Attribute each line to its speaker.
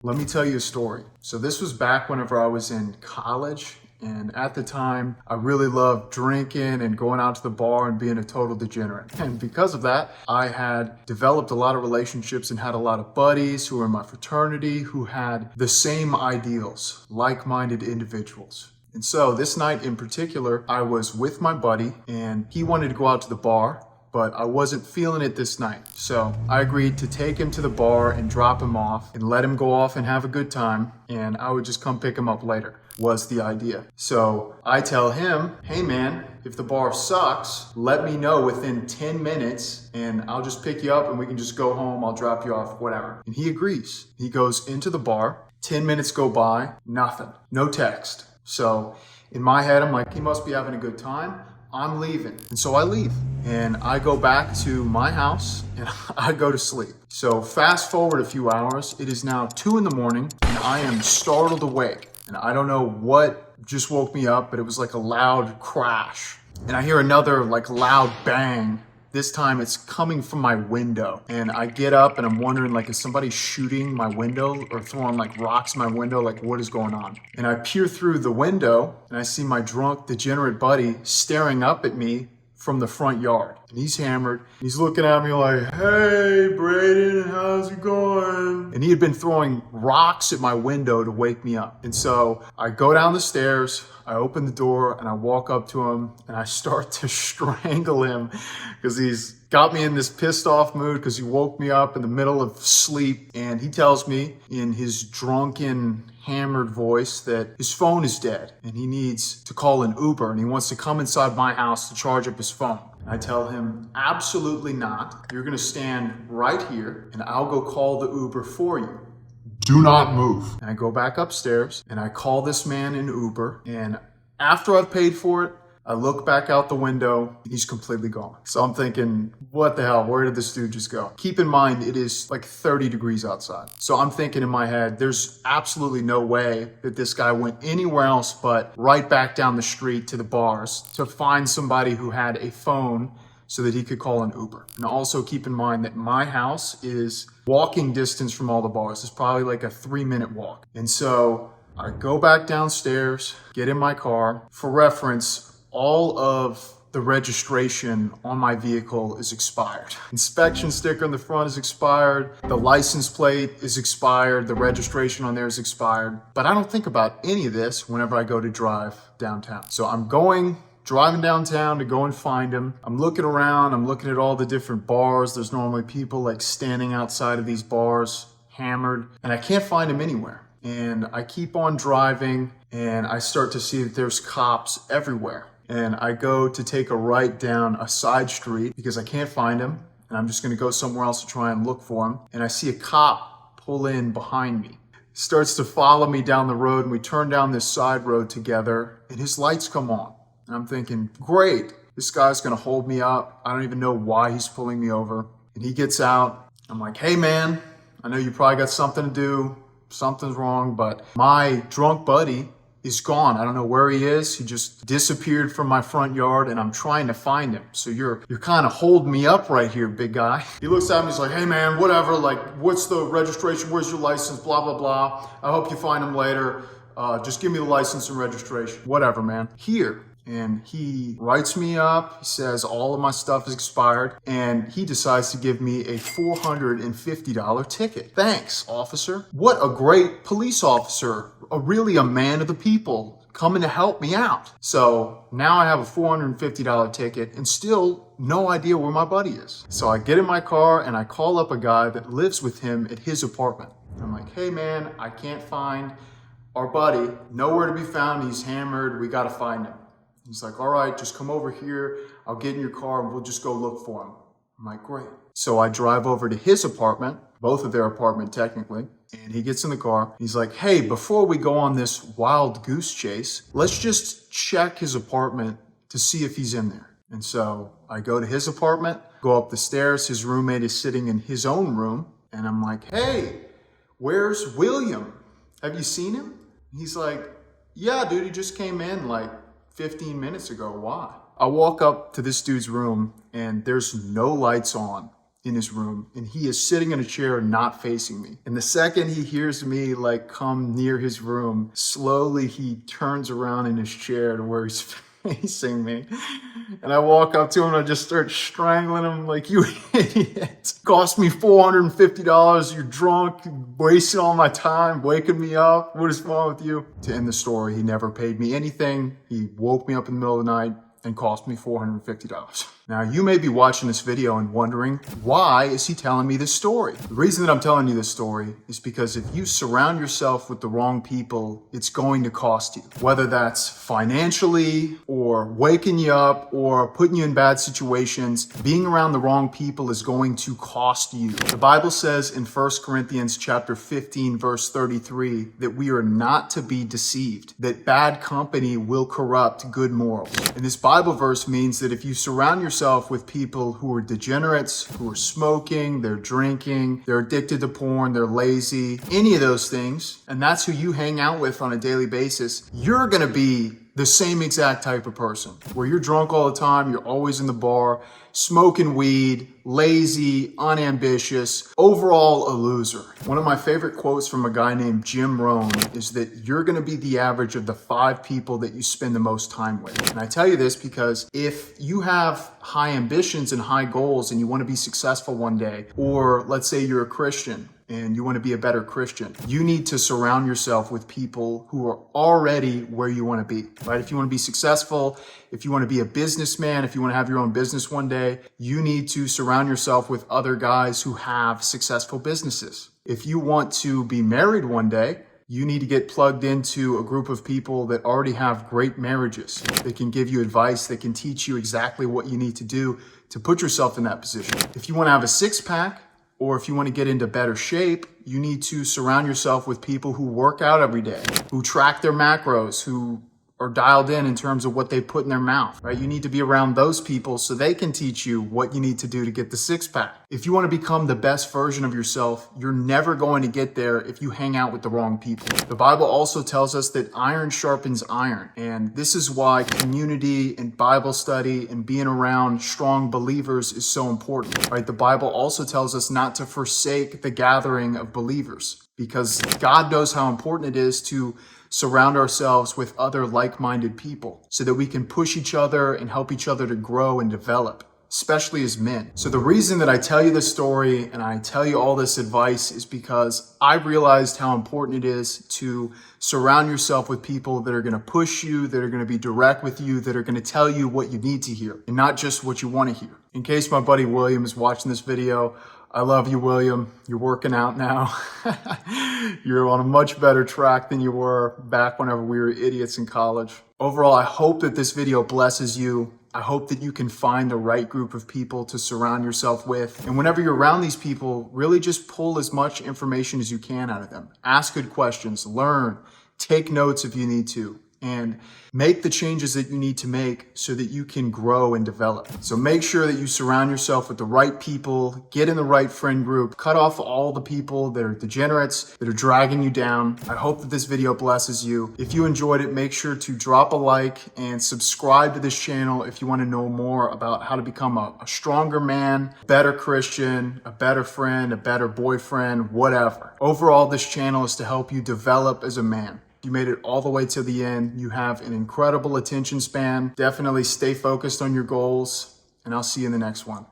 Speaker 1: Let me tell you a story. So this was back whenever I was in college. And at the time, I really loved drinking and going out to the bar and being a total degenerate. And because of that, I had developed a lot of relationships and had a lot of buddies who were in my fraternity who had the same ideals, like-minded individuals. And so this night in particular, I was with my buddy and he wanted to go out to the bar, but I wasn't feeling it this night. So I agreed to take him to the bar and drop him off and let him go off and have a good time. And I would just come pick him up later, was the idea. So I tell him, hey man, if the bar sucks, let me know within 10 minutes and I'll just pick you up and we can just go home. I'll drop you off, whatever. And he agrees. He goes into the bar. 10 minutes go by, nothing, no text. So in my head, I'm like, he must be having a good time. I'm leaving. And so I leave and I go back to my house and I go to sleep. So fast forward a few hours, it is now 2 a.m. and I am startled awake. And I don't know what just woke me up, but it was like a loud crash. And I hear another like loud bang. This time it's coming from my window. And I get up and I'm wondering, like, is somebody shooting my window or throwing like rocks in my window? Like, what is going on? And I peer through the window and I see my drunk, degenerate buddy staring up at me from the front yard. And he's hammered. He's looking at me like, hey, Braden, how's it going? And he had been throwing rocks at my window to wake me up. And so I go down the stairs, I open the door and I walk up to him and I start to strangle him because he's got me in this pissed off mood because he woke me up in the middle of sleep. And he tells me in his drunken, hammered voice that his phone is dead and he needs to call an Uber and he wants to come inside my house to charge up his phone. I tell him, absolutely not. You're gonna stand right here and I'll go call the Uber for you. Do not move. And I go back upstairs and I call this man an Uber, and after I've paid for it, I look back out the window and he's completely gone. So I'm thinking, what the hell? Where did this dude just go? Keep in mind, it is like 30 degrees outside. So I'm thinking in my head, there's absolutely no way that this guy went anywhere else but right back down the street to the bars to find somebody who had a phone so that he could call an Uber. And also keep in mind that my house is walking distance from all the bars. It's probably like a 3-minute walk. And so I go back downstairs, get in my car. For reference, all of the registration on my vehicle is expired. Inspection sticker on the front is expired. The license plate is expired. The registration on there is expired. But I don't think about any of this whenever I go to drive downtown. So I'm driving downtown to go and find him. I'm looking around. I'm looking at all the different bars. There's normally people like standing outside of these bars, hammered, and I can't find him anywhere. And I keep on driving and I start to see that there's cops everywhere. And I go to take a right down a side street because I can't find him. And I'm just gonna go somewhere else to try and look for him. And I see a cop pull in behind me. He starts to follow me down the road and we turn down this side road together and his lights come on. And I'm thinking, great, this guy's gonna hold me up. I don't even know why he's pulling me over. And he gets out. I'm like, hey man, I know you probably got something to do. Something's wrong, but my drunk buddy is gone. I don't know where he is. He just disappeared from my front yard and I'm trying to find him. So you're kind of holding me up right here, big guy. He looks at me, he's like, hey man, whatever, like what's the registration? Where's your license? Blah, blah, blah. I hope you find him later. Just give me the license and registration. Whatever, man. Here. And he writes me up, he says all of my stuff is expired, and he decides to give me a $450 ticket. Thanks, officer. What a great police officer, really a man of the people, coming to help me out. So now I have a $450 ticket and still no idea where my buddy is. So I get in my car and I call up a guy that lives with him at his apartment. I'm like, hey man, I can't find our buddy, nowhere to be found, he's hammered, we gotta find him. He's like, all right, just come over here. I'll get in your car and we'll just go look for him. I'm like, great. So I drive over to his apartment, both of their apartment technically, and he gets in the car. He's like, hey, before we go on this wild goose chase, let's just check his apartment to see if he's in there. And so I go to his apartment, go up the stairs. His roommate is sitting in his own room. And I'm like, hey, where's William? Have you seen him? He's like, yeah, dude, he just came in like 15 minutes ago. Why? I walk up to this dude's room and there's no lights on in his room, and he is sitting in a chair not facing me. And the second he hears me like come near his room, slowly he turns around in his chair to where he's facing me. And I walk up to him and I just start strangling him like, "You idiot. Cost me $450. You're drunk, wasting all my time, waking me up. What is wrong with you?" To end the story, he never paid me anything. He woke me up in the middle of the night and cost me $450. Now, you may be watching this video and wondering, why is he telling me this story? The reason that I'm telling you this story is because if you surround yourself with the wrong people, it's going to cost you. Whether that's financially or waking you up or putting you in bad situations, being around the wrong people is going to cost you. The Bible says in 1 Corinthians chapter 15, verse 33, that we are not to be deceived, that bad company will corrupt good morals. And this Bible verse means that if you surround yourself with people who are degenerates, who are smoking, they're drinking, they're addicted to porn, they're lazy, any of those things, and that's who you hang out with on a daily basis, you're going to be the same exact type of person where you're drunk all the time, you're always in the bar, smoking weed, lazy, unambitious, overall a loser. One of my favorite quotes from a guy named Jim Rohn is that you're going to be the average of the 5 people that you spend the most time with. And I tell you this because if you have high ambitions and high goals and you want to be successful one day, or let's say you're a Christian and you want to be a better Christian, you need to surround yourself with people who are already where you want to be, right? If you want to be successful, if you want to be a businessman, if you want to have your own business one day, you need to surround yourself with other guys who have successful businesses. If you want to be married one day, you need to get plugged into a group of people that already have great marriages. They can give you advice, they can teach you exactly what you need to do to put yourself in that position. If you want to have a 6-pack, or if you want to get into better shape, you need to surround yourself with people who work out every day, who track their macros, who are dialed in terms of what they put in their mouth, right? You need to be around those people so they can teach you what you need to do to get the 6-pack. If you want to become the best version of yourself, you're never going to get there if you hang out with the wrong people. The Bible also tells us that iron sharpens iron. And this is why community and Bible study and being around strong believers is so important, right? The Bible also tells us not to forsake the gathering of believers because God knows how important it is to surround ourselves with other like-minded people so that we can push each other and help each other to grow and develop, especially as men. So the reason that I tell you this story and I tell you all this advice is because I realized how important it is to surround yourself with people that are going to push you, that are going to be direct with you, that are going to tell you what you need to hear and not just what you want to hear. In case my buddy William is watching this video, I love you, William. You're working out now. You're on a much better track than you were back whenever we were idiots in college. Overall, I hope that this video blesses you. I hope that you can find the right group of people to surround yourself with. And whenever you're around these people, really just pull as much information as you can out of them. Ask good questions, learn, take notes if you need to, and make the changes that you need to make so that you can grow and develop. So make sure that you surround yourself with the right people, get in the right friend group, cut off all the people that are degenerates, that are dragging you down. I hope that this video blesses you. If you enjoyed it, make sure to drop a like and subscribe to this channel if you want to know more about how to become a stronger man, a better Christian, a better friend, a better boyfriend, whatever. Overall, this channel is to help you develop as a man. You made it all the way to the end. You have an incredible attention span. Definitely stay focused on your goals, and I'll see you in the next one.